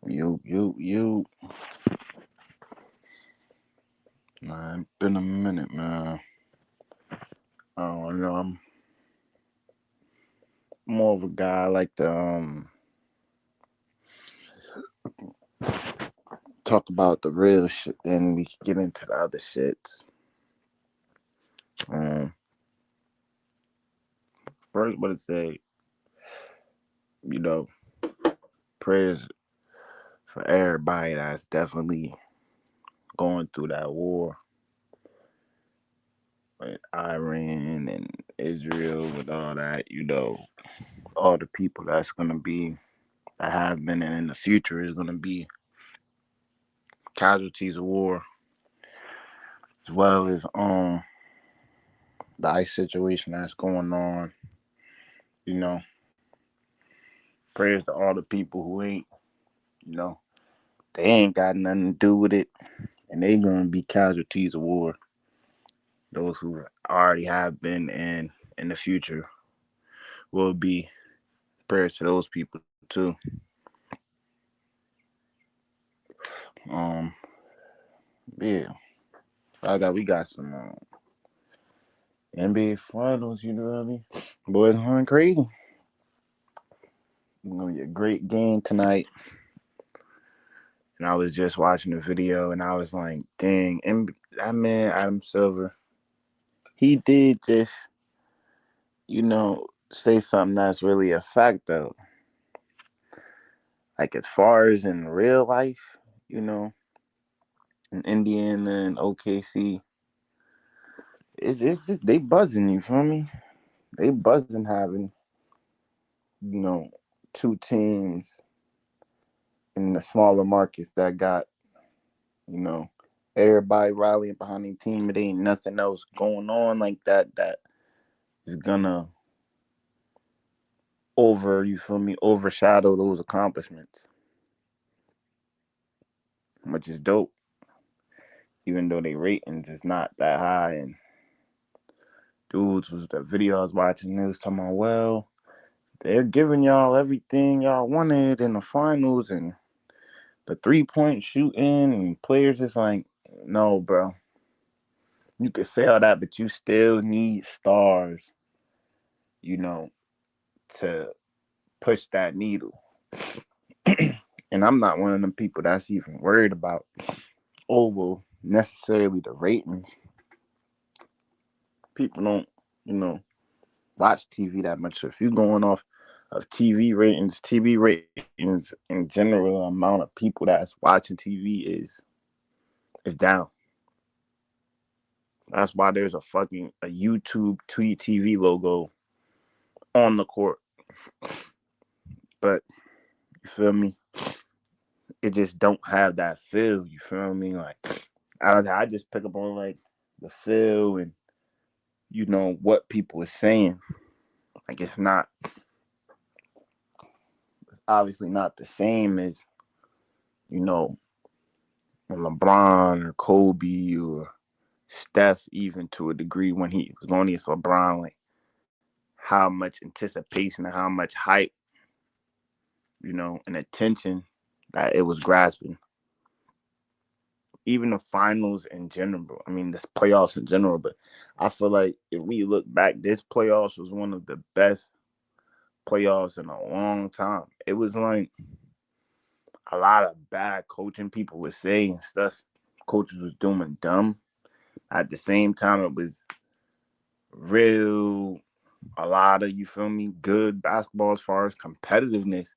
You. Nah, it's been a minute, man. I don't know. I'm more of a guy I like to talk about the real shit, then we can get into the other shits. Um, First, what it say, you know, prayers for everybody that's definitely going through that war with Iran and Israel, with all that. All the people that's gonna be that have been and in the future is gonna be casualties of war, as well as the ice situation that's going on. You know, prayers to all the people who ain't, you know, they ain't got nothing to do with it, and they gonna be casualties of war. Those who already have been and in the future will be. Prayers to those people too. Um, yeah, I got we got some NBA Finals. You know what I mean? Boys going crazy. It's gonna be a great game tonight. And I was just watching the video, and I was like, "Dang!" And that man Adam Silver, he did just, say something that's really a fact though. Like as far as in real life, you know, in Indiana and OKC, it's just, they buzzing. You feel me? They buzzing having you know two teams in the smaller markets that got you know everybody rallying behind their team. It ain't nothing else going on like that is gonna overshadow those accomplishments, which is dope. Even though they ratings is not that high, and dudes was the video I was watching, they was talking about, well, they're giving y'all everything y'all wanted in the finals, and the 3-point shooting, and players is like, no, bro, you could say all that, but you still need stars, you know, to push that needle. And I'm not one of them people that's even worried about, oh, well, necessarily the ratings. People don't, you know, watch TV that much. So if you're going off of TV ratings in general, the amount of people that's watching TV is down. That's why there's a YouTube Tweet TV logo on the court. But you feel me? It just don't have that feel. You feel me? Like I just pick up on like the feel and what people are saying. Like it's not obviously not the same as you know LeBron or Kobe or Steph, even to a degree when he was going against LeBron. Like how much anticipation and how much hype, and attention that it was grasping. Even the finals in general. I mean, this playoffs in general. But I feel like if we look back, this playoffs was one of the best playoffs in a long time. It was like a lot of bad coaching people were saying stuff. Coaches was doing dumb. At the same time, it was real. A lot of, you feel me, good basketball as far as competitiveness.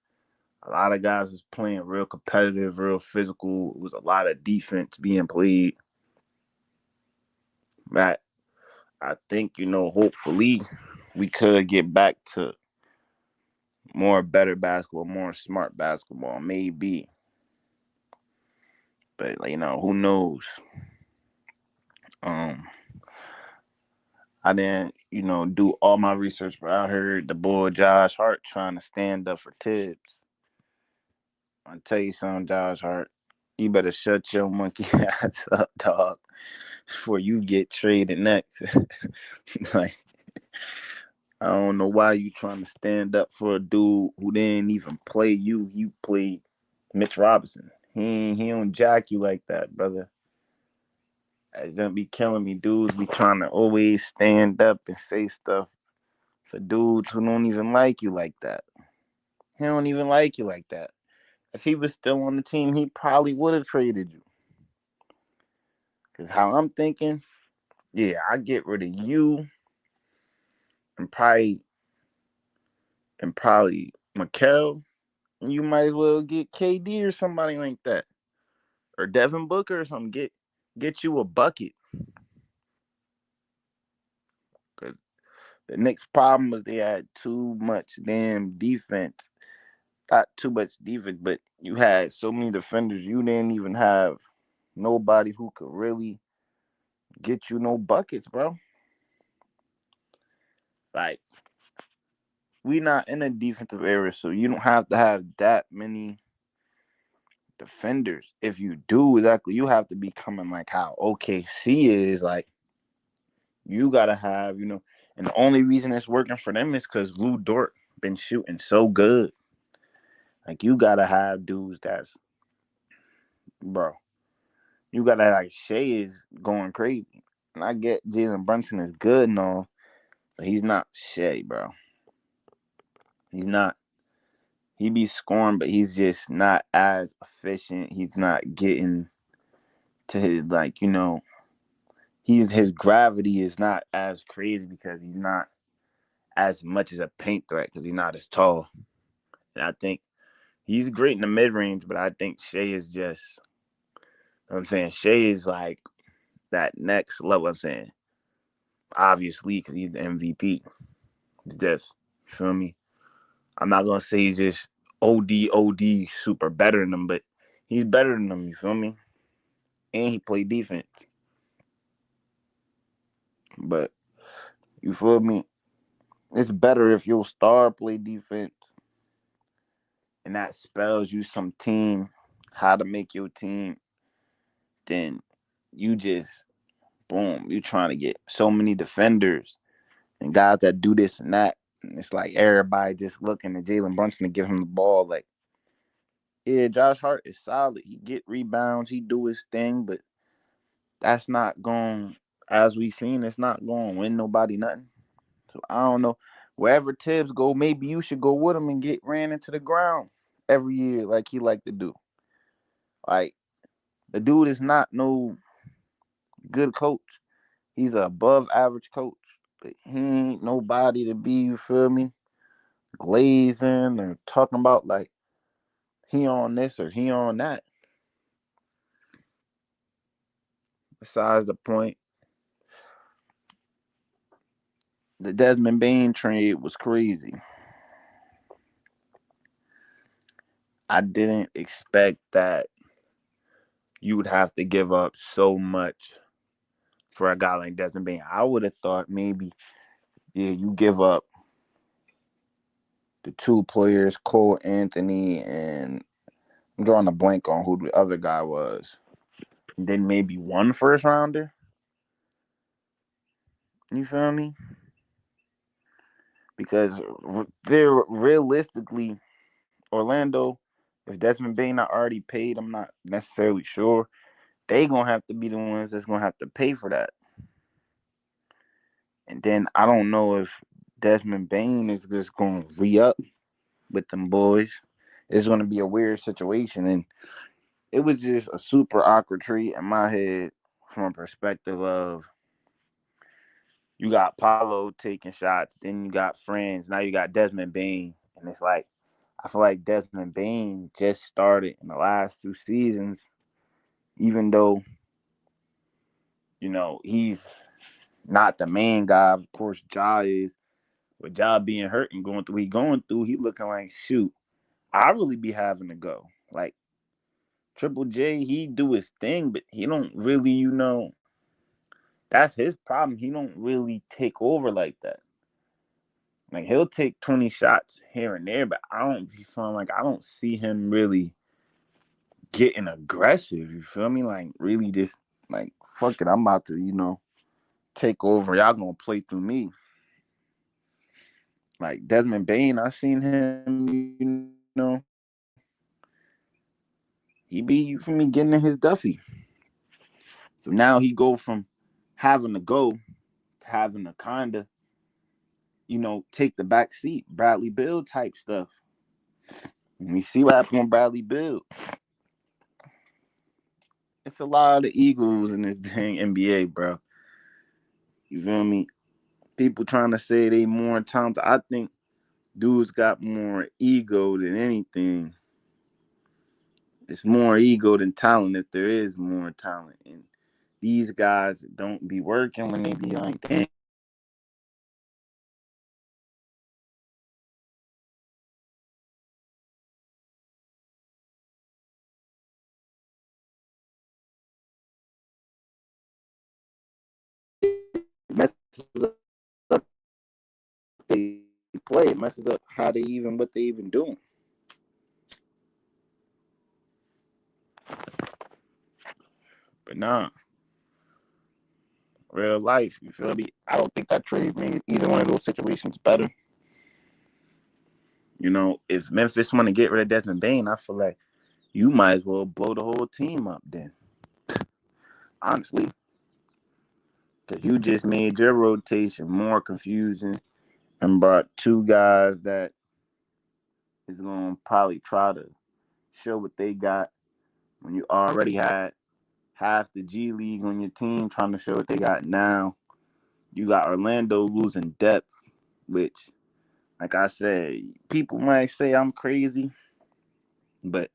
A lot of guys was playing real competitive, real physical. It was a lot of defense being played. That I think, hopefully we could get back to more better basketball, more smart basketball, maybe. But who knows? Um, I didn't, do all my research, but I heard the boy Josh Hart trying to stand up for Tibbs. I tell you something, Josh Hart, you better shut your monkey ass up, dog, before you get traded next. Like, I don't know why you trying to stand up for a dude who didn't even play you. You played Mitch Robinson. He don't jack you like that, brother. It's gonna be killing me. Dudes be trying to always stand up and say stuff for dudes who don't even like you like that. He don't even like you like that. If he was still on the team, he probably would have traded you. Cause how I'm thinking, yeah, I get rid of you and probably Mikel, and you might as well get KD or somebody like that, or Devin Booker or something. Get you a bucket. Cause the next problem was they had too much damn defense. Not too much defense, but you had so many defenders. You didn't even have nobody who could really get you no buckets, bro. Like we not in a defensive era, so you don't have to have that many defenders. If you do, exactly, you have to be coming like how OKC is. Like you gotta have, and the only reason it's working for them is because Lou Dort been shooting so good. Like you gotta have dudes that's bro. You gotta like Shea is going crazy, and I get Jalen Brunson is good and all, but he's not Shea, bro. He's not. He be scoring, but he's just not as efficient. He's not getting to his his gravity is not as crazy because he's not as much as a paint threat because he's not as tall. And I think he's great in the mid range, but I think Shea is just. I'm saying Shea is like that next level. I'm saying obviously because he's the MVP. Just feel me. I'm not gonna say he's just OD super better than them, but he's better than them. You feel me? And he played defense. But you feel me? It's better if your star play defense, and that spells you some team how to make your team. Then you just boom, you trying to get so many defenders and guys that do this and that. And it's like everybody just looking at Jalen Brunson to give him the ball. Like, yeah, Josh Hart is solid. He get rebounds, he do his thing, but that's not going as we seen, it's not going to win nobody nothing. So I don't know. Wherever Tibbs go, maybe you should go with him and get ran into the ground every year like he like to do. Like the dude is not no good coach. He's a above average coach. But he ain't nobody to be, you feel me, glazing or talking about like he on this or he on that. Besides the point, the Desmond Bain trade was crazy. I didn't expect that you would have to give up so much for a guy like Desmond Bain. I would have thought maybe, yeah, you give up the two players, Cole Anthony, and I'm drawing a blank on who the other guy was. And then maybe one first rounder. You feel me? Because they're realistically, Orlando, if Desmond Bain not already paid, I'm not necessarily sure. They gonna have to be the ones that's gonna have to pay for that. And then I don't know if Desmond Bain is just gonna re up with them boys. It's gonna be a weird situation, and it was just a super awkward treat in my head from a perspective of you got Paulo taking shots, then you got friends, now you got Desmond Bain, and it's like I feel like Desmond Bain just started in the last two seasons, even though he's not the main guy. Of course, Ja is. With Ja being hurt and going through what he going through, he looking like shoot. I really be having to go. Like Triple J, he do his thing, but he don't really, that's his problem. He don't really take over like that. Like he'll take 20 shots here and there, but I don't be feeling like I don't see him really getting aggressive. You feel me? Like really just like fuck it, I'm about to, take over. Y'all gonna play through me. Like Desmond Bain, I seen him, he be, you feel me, getting in his Duffy. So now he go from having to go to having to kinda, take the back seat, Bradley Bill type stuff. And we see what happened with Bradley Bill. It's a lot of the egos in this dang NBA, bro. You feel me? People trying to say they more talented. I think dudes got more ego than anything. It's more ego than talent if there is more talent. And these guys don't be working when they be like, damn. Messes up they play. It messes up how they even what they even doing. But nah, real life, you feel me? I don't think that trade made either one of those situations better. If Memphis want to get rid of Desmond Bane, I feel like you might as well blow the whole team up then. Honestly. Because you just made your rotation more confusing and brought two guys that is going to probably try to show what they got when you already had half the G League on your team trying to show what they got now. You got Orlando losing depth, which, like I said, people might say I'm crazy, but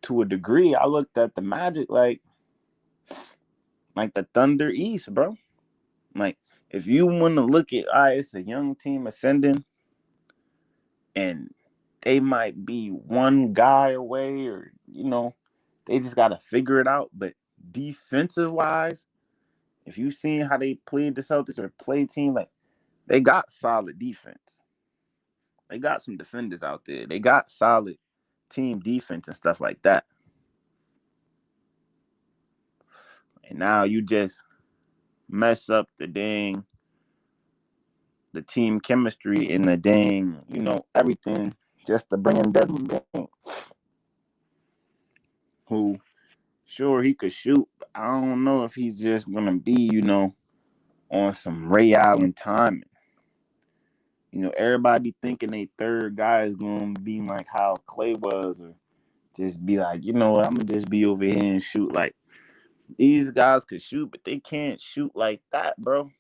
to a degree, I looked at the Magic like the Thunder East, bro. Like, if you want to look at, it's a young team ascending, and they might be one guy away, or they just got to figure it out. But defensive wise, if you seen how they played the Celtics or play team, like they got solid defense. They got some defenders out there. They got solid team defense and stuff like that. And now you just mess up the team chemistry and the everything just to bring in Desmond Bane, who sure he could shoot, but I don't know if he's just gonna be, on some Ray Allen timing. Everybody be thinking they third guy is gonna be like how Clay was, or just be like, you know what, I'm gonna just be over here and shoot. Like, these guys could shoot, but they can't shoot like that, bro.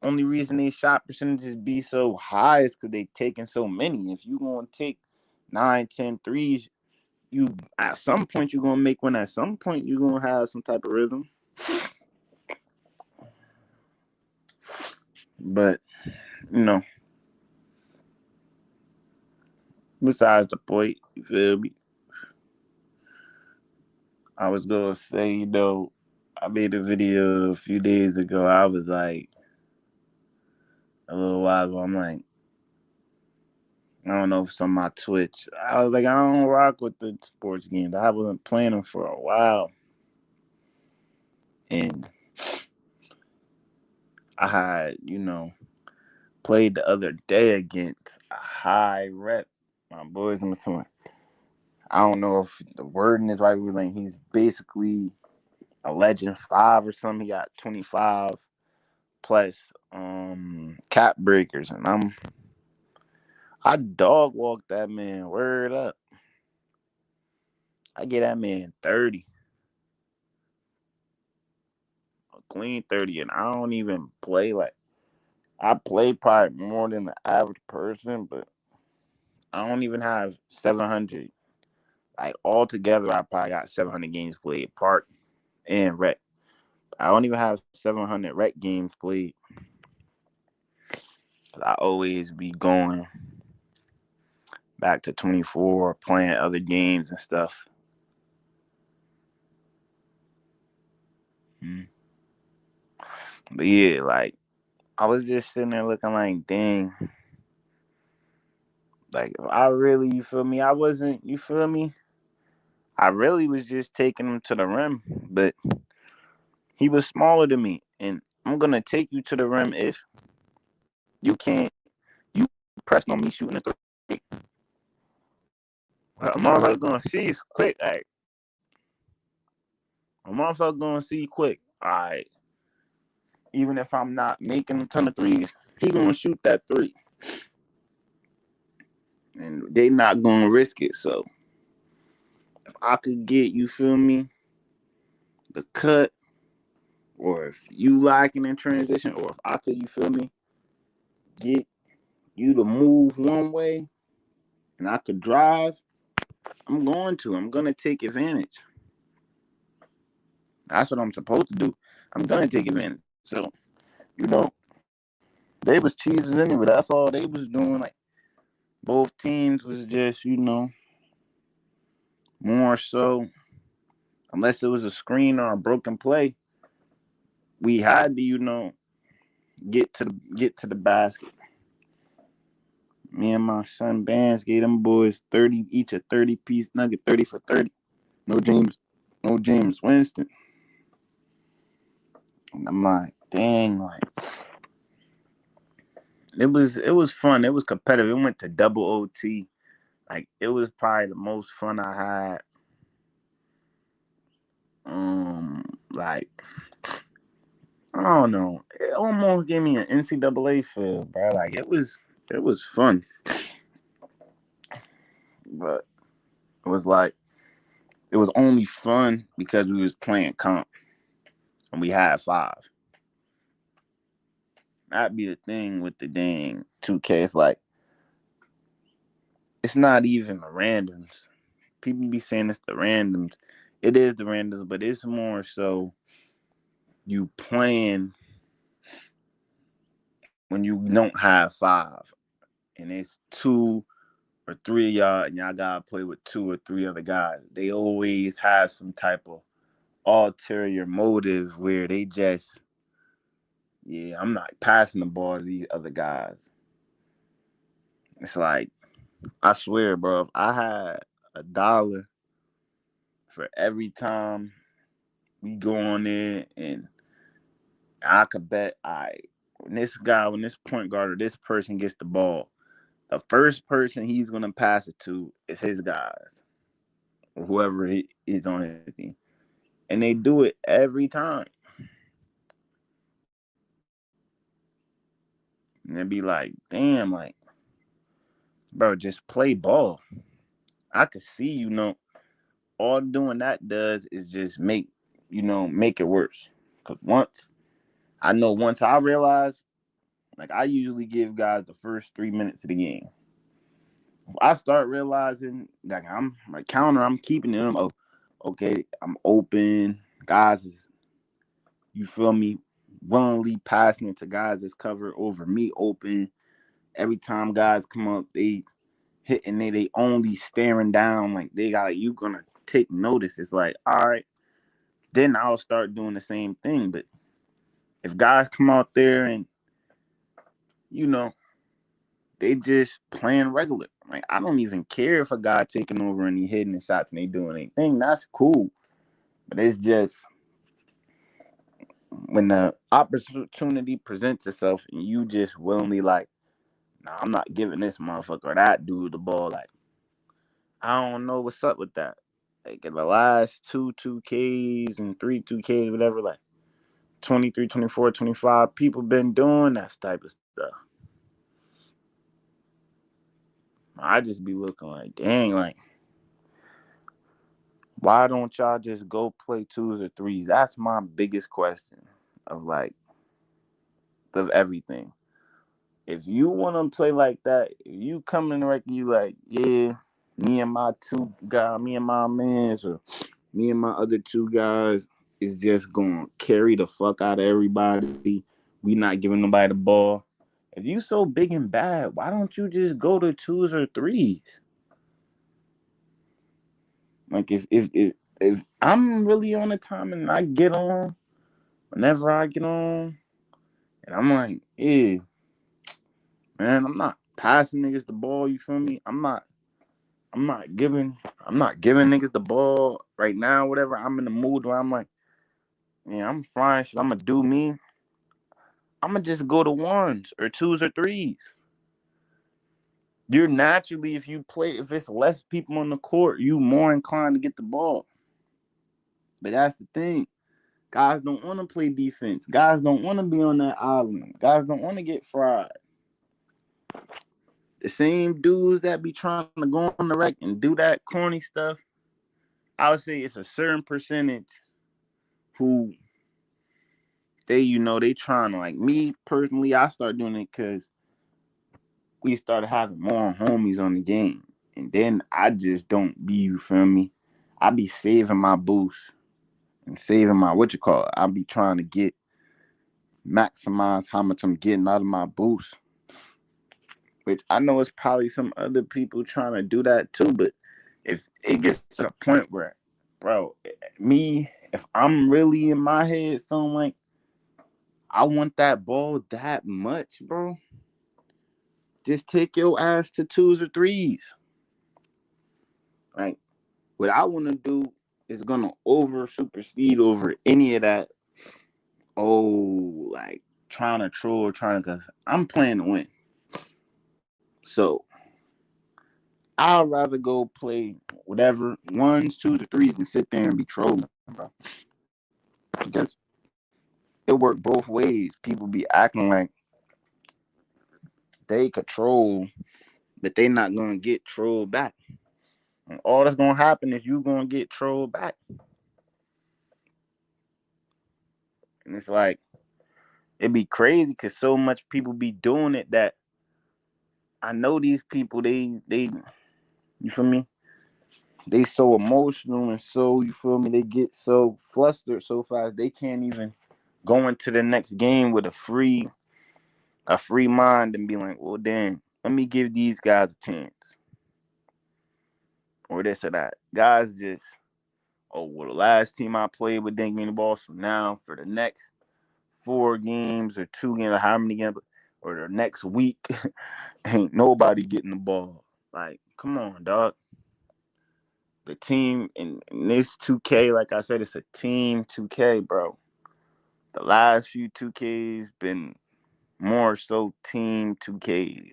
Only reason they shot percentages be so high is because they taking so many. If you gonna take 9, 10 threes, you at some point you're gonna make one. At some point you're gonna have some type of rhythm. But you know, besides the point, you feel me? I was gonna say, I made a video a few days ago. I was like, a little while ago, I'm like, I don't know if it's on my Twitch. I was like, I don't rock with the sports games. I wasn't playing them for a while. And I had, played the other day against a high rep. My boys in the I don't know if the wording is right. We're like, he's basically a legend 5 or something. He got 25 plus cap breakers, and I dog walk that man. Word up. I get that man 30. A clean 30, and I don't even play like I play probably more than the average person, but I don't even have 700. Like altogether, I probably got 700 games played, park and rec. I don't even have 700 rec games played. I always be going back to 24, playing other games and stuff. But yeah, like I was just sitting there looking like, dang. Like I really, you feel me? I wasn't, you feel me? I really was just taking him to the rim, but he was smaller than me, and I'm gonna take you to the rim if you can't. You pressed on me shooting a three. a motherfucker gonna see quick. Like, a motherfucker gonna see quick. All right. Even if I'm not making a ton of threes, he gonna shoot that three. And they not gonna risk it. So if I could get, you feel me, the cut, or if you lacking in transition, or if I could, you feel me, get you to move one way and I could drive, I'm going to. I'm gonna take advantage. That's what I'm supposed to do. I'm gonna take advantage. So, you know, they was cheesing anyway. That's all they was doing. Like both teams was just, more so, unless it was a screen or a broken play, we had to, get to the basket. Me and my son Bands gave them boys 30 each, a 30-piece nugget, 30 for 30. No James Winston. And I'm like, dang, like it was fun. It was competitive. It went to double OT. Like it was probably the most fun I had. Like I don't know. It almost gave me an NCAA feel, bro. Like it was fun, but it was like it was only fun because we was playing comp and we had five. That'd be the thing with the dang 2K. It's like it's not even the randoms. People be saying it's the randoms. It is the randoms, but it's more so you playing when you don't have five, and it's two or three of y'all, and y'all gotta play with two or three other guys. They always have some type of ulterior motive where they just, yeah, I'm not passing the ball to these other guys. It's like I swear, bro, if I had $1 for every time we go on there and I could bet when this point guard or this person gets the ball, the first person he's gonna pass it to is his guys or whoever is on his team, and they do it every time. And they be like, "Damn, like, bro, just play ball." I could see, all doing that does is just make it worse. Cause once I realize, like, I usually give guys the first 3 minutes of the game. I start realizing like I'm like counter, I'm keeping them. Oh, okay, I'm open. Guys is you feel me, willingly passing it to guys that's covered over me open. Every time guys come up, they hitting they only staring down like they got you gonna take notice. It's like, all right, then I'll start doing the same thing. But if guys come out there and you know they just playing regular. Like I don't even care if a guy taking over and he hitting the shots and they doing anything. That's cool. But it's just when the opportunity presents itself and you just willingly like, nah, I'm not giving this motherfucker or that dude the ball. Like I don't know what's up with that. Like in the last two Ks and three 2Ks, whatever, like 23, 24, 25 people been doing that type of stuff. I just be looking like, dang, like why don't y'all just go play twos or threes? That's my biggest question of like of everything. If you want to play like that, if you come in the record, you like, yeah, me and my two guys, me and my mans, or me and my other two guys is just going to carry the fuck out of everybody. We not giving nobody the ball. If you so big and bad, why don't you just go to twos or threes? Like if I'm really on the time and I get on, whenever I get on, and I'm like, yeah, man, I'm not passing niggas the ball. You feel me? I'm not giving. I'm not giving niggas the ball right now. Whatever. I'm in the mood where I'm like, yeah, I'm fine. Shit, I'm gonna do me. I'm gonna just go to ones or twos or threes. You're naturally, if it's less people on the court, you more inclined to get the ball. But that's the thing. Guys don't want to play defense. Guys don't want to be on that island. Guys don't want to get fried. The same dudes that be trying to go on the rec and do that corny stuff, I would say it's a certain percentage who they trying to, like me personally, I start doing it because we started having more homies on the game. And then I just don't be, you feel me? I be saving my boost and saving my what you call it. I be trying to maximize how much I'm getting out of my boost. Which I know it's probably some other people trying to do that too, but if it gets to the point where, bro, me, if I'm really in my head feeling like I want that ball that much, bro, just take your ass to twos or threes. Like, what I want to do is gonna over supersede over any of that. Oh, like trying to troll or trying to, cause I'm playing to win. So I'd rather go play whatever ones, twos, or threes than sit there and be trolling, bro. Because it worked both ways. People be acting like they control, but they not gonna get trolled back. And all that's gonna happen is you gonna get trolled back. And it's like it'd be crazy because so much people be doing it that I know these people they you feel me? They so emotional and so you feel me, they get so flustered so fast they can't even go into the next game with a free mind and be like, well damn, let me give these guys a chance. Or this or that. Guys just, oh well, the last team I played with didn't give me the ball, so now for the next 4 games or 2 games, or how many games, or the next week, ain't nobody getting the ball. Like, come on, dog. The team in this 2K, like I said, it's a team 2K, bro. The last few 2Ks been more so team 2Ks.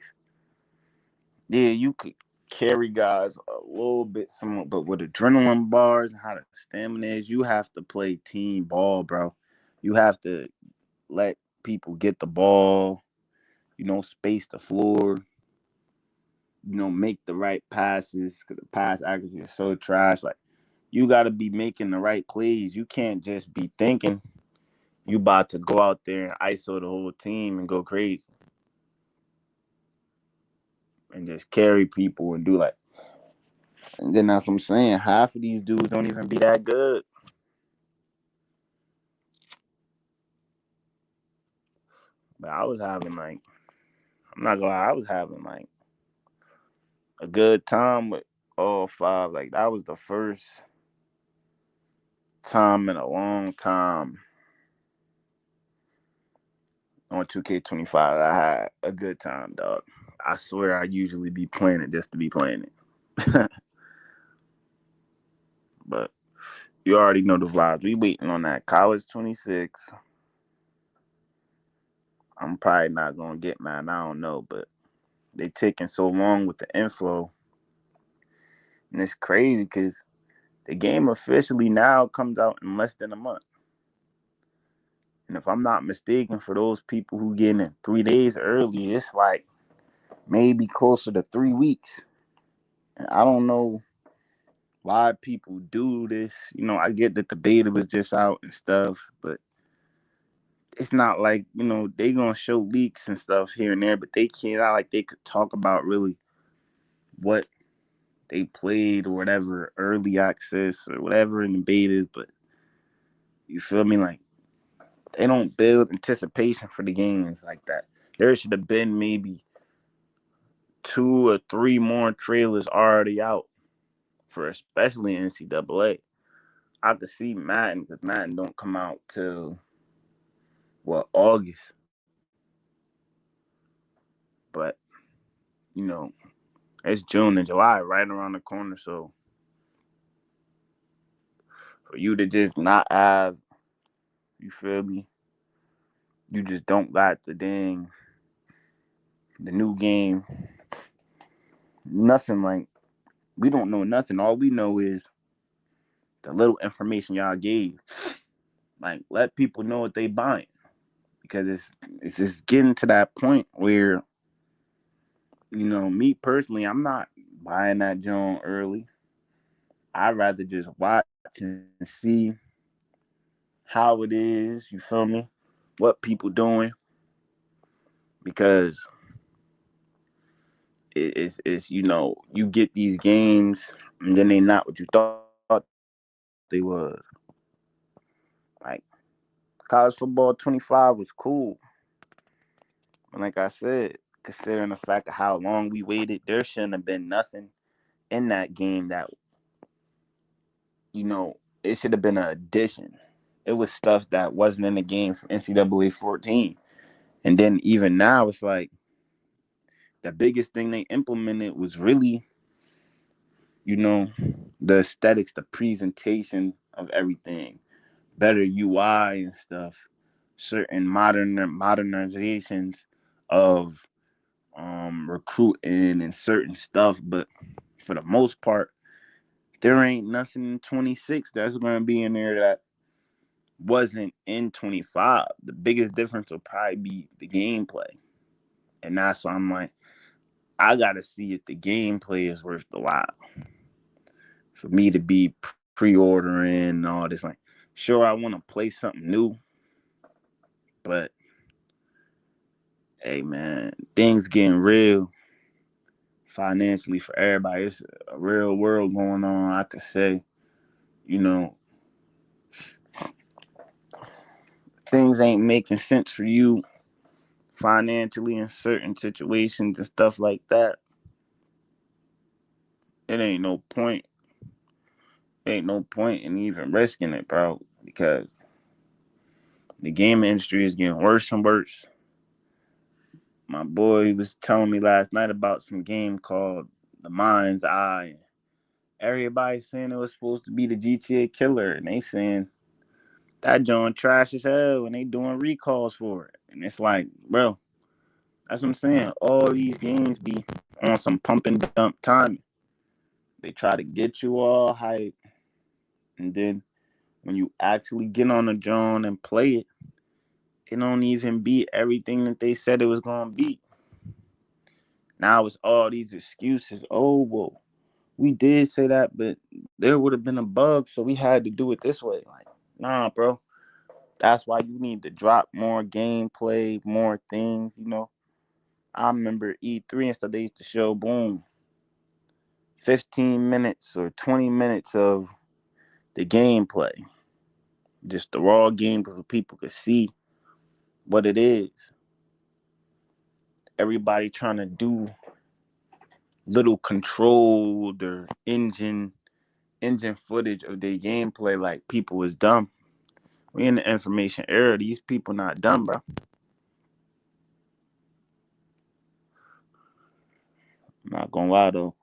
Yeah, you could carry guys a little bit somewhat, but with adrenaline bars and how the stamina is, you have to play team ball, bro. You have to let people get the ball, space the floor, make the right passes because the pass accuracy is so trash. Like, you got to be making the right plays. You can't just be thinking you about to go out there and ISO the whole team and go crazy and just carry people and do like. And then that's what I'm saying. Half of these dudes don't even be that good. But I was having like, I'm not gonna lie, I was having like a good time with all five. Like that was the first time in a long time on 2K25 I had a good time, dog. I swear I usually be playing it just to be playing it. But you already know the vibes. We waiting on that college 26. I'm probably not gonna get mine. I don't know, but they taking so long with the info, and it's crazy because the game officially now comes out in less than a month. And if I'm not mistaken, for those people who get in 3 days early, it's like maybe closer to 3 weeks. And I don't know why people do this. I get that the beta was just out and stuff, but it's not like, they gonna show leaks and stuff here and there, but they can't, not like they could talk about really what they played or whatever early access or whatever in the betas, but you feel me? Like they don't build anticipation for the games like that. There should have been maybe 2 or 3 more trailers already out for especially NCAA. I could see Madden because Madden don't come out till August. But you know, it's June and July right around the corner. So for you to just not have, you feel me? You just don't got the new game Nothing like we don't know nothing. All we know is the little information y'all gave. Like let people know what they buying because it's just getting to that point where me personally, I'm not buying that joint early. I'd rather just watch and see how it is. You feel me? What people doing because it's you get these games and then they not what you thought they was. Like college football 25 was cool, but like I said, considering the fact of how long we waited, there shouldn't have been nothing in that game that it should have been an addition. It was stuff that wasn't in the game from NCAA 14. And then even now, it's like the biggest thing they implemented was really, you know, the aesthetics, the presentation of everything, better UI and stuff, certain modernizations of recruiting and certain stuff. But for the most part, there ain't nothing in 26 that's going to be in there that wasn't in 25. The biggest difference will probably be the gameplay. And that's why I'm like, I got to see if the gameplay is worth the while for me to be pre-ordering and all this. Like, sure, I want to play something new, but hey, man, things getting real financially for everybody. It's a real world going on. I could say, you know, things ain't making sense for you financially in certain situations and stuff like that. It ain't no point in even risking it, bro, because the gaming industry is getting worse and worse. My boy was telling me last night about some game called The Mind's Eye. Everybody's saying it was supposed to be the GTA killer, and they saying that joint trash as hell, and they doing recalls for it. And it's like, bro, that's what I'm saying. All these games be on some pump and dump timing. They try to get you all hype, and then when you actually get on the joint and play it, it don't even be everything that they said it was gonna be. Now it's all these excuses. Oh well, we did say that, but there would have been a bug, so we had to do it this way. Like, nah, bro. That's why you need to drop more gameplay, more things. I remember E3 and stuff. They used to show, boom, 15 minutes or 20 minutes of the gameplay, just the raw gameplay so people could see what it is. Everybody trying to do little controlled or engine footage of their gameplay like people was dumb. We in the information era. These people not dumb, bro. I'm not gonna lie though.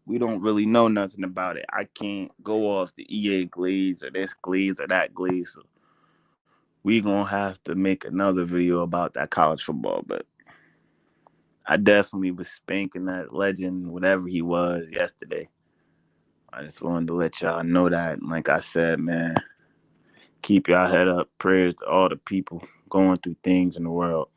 We don't really know nothing about it. I can't go off the EA glaze or this glaze or that glaze. So we gonna have to make another video about that college football. But I definitely was spanking that legend, whatever he was, yesterday. I just wanted to let y'all know that. And like I said, man, keep y'all head up. Prayers to all the people going through things in the world.